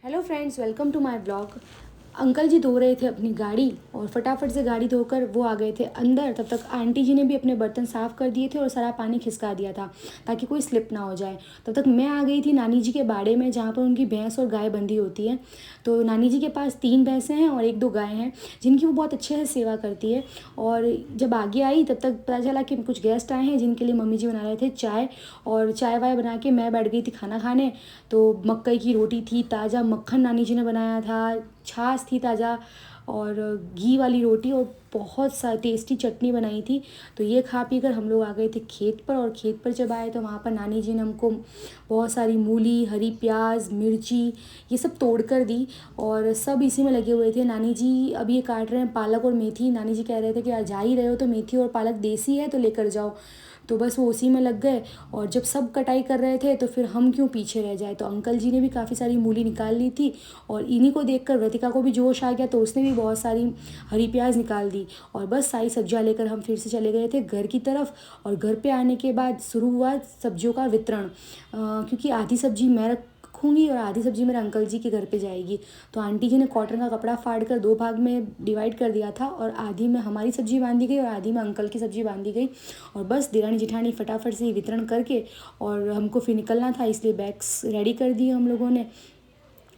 Hello friends, welcome to my blog. Uncle ji धो रहे थे अपनी गाड़ी और फटाफट से गाड़ी धोकर वो आ गए थे अंदर। तब तक आंटी जी ने भी अपने बर्तन साफ़ कर दिए थे और सारा पानी खिसका दिया था ताकि कोई स्लिप ना हो जाए। तब तक मैं आ गई थी नानी जी के बाड़े में, जहाँ पर उनकी भैंस और गाय बंधी होती है। तो नानी जी के पास 3 भैंसें हैं और 1-2 गाय हैं, जिनकी वो बहुत अच्छे से सेवा करती है। और जब आगे आई तब तक पता चला कि कुछ गेस्ट आए हैं, जिनके लिए मम्मी जी बना रहे थे चाय। और चाय वाय बना के मैं बैठ गई थी खाना खाने। तो मक्कई की रोटी थी, ताज़ा मक्खन नानी जी ने बनाया था, छाछ थी ताज़ा, और घी वाली रोटी, और बहुत सा टेस्टी चटनी बनाई थी। तो ये खा पी कर हम लोग आ गए थे खेत पर। और खेत पर जब आए तो वहाँ पर नानी जी ने हमको बहुत सारी मूली, हरी प्याज, मिर्ची ये सब तोड़ कर दी। और सब इसी में लगे हुए थे। नानी जी अब ये काट रहे हैं पालक और मेथी। नानी जी कह रहे थे कि आज जा ही रहे हो तो मेथी और पालक देसी है तो लेकर जाओ। तो बस वो उसी में लग गए। और जब सब कटाई कर रहे थे तो फिर हम क्यों पीछे रह जाए। तो अंकल जी ने भी काफ़ी सारी मूली निकाल ली थी। और इन्हीं को देखकर व्रतिका को भी जोश आ गया, तो उसने भी बहुत सारी हरी प्याज निकाल दी। और बस सारी सब्जियां लेकर हम फिर से चले गए थे घर की तरफ। और घर पे आने के बाद शुरू हुआ सब्जियों का वितरण, क्योंकि आधी सब्जी मैं रखूँगी और आधी सब्जी मेरे अंकल जी के घर पे जाएगी। तो आंटी जी ने कॉटन का कपड़ा फाड़ कर 2 भाग में डिवाइड कर दिया था, और आधी में हमारी सब्जी बांधी गई और आधी में अंकल की सब्जी बांधी गई। और बस देरानी जेठानी फटाफट से वितरण करके, और हमको फिर निकलना था इसलिए बैग्स रेडी कर दिए हम लोगों ने।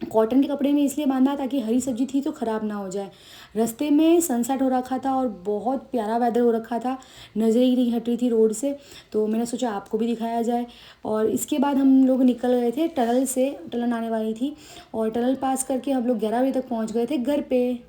कॉटन के कपड़े में इसलिए बांधा ताकि हरी सब्जी थी तो ख़राब ना हो जाए। रास्ते में सनसेट हो रखा था और बहुत प्यारा वेदर हो रखा था, नज़र ही नहीं हट रही थी रोड से। तो मैंने सोचा आपको भी दिखाया जाए। और इसके बाद हम लोग निकल गए थे टनल से, टनल आने वाली थी। और टनल पास करके हम लोग 11 बजे तक पहुंच गए थे घर पे।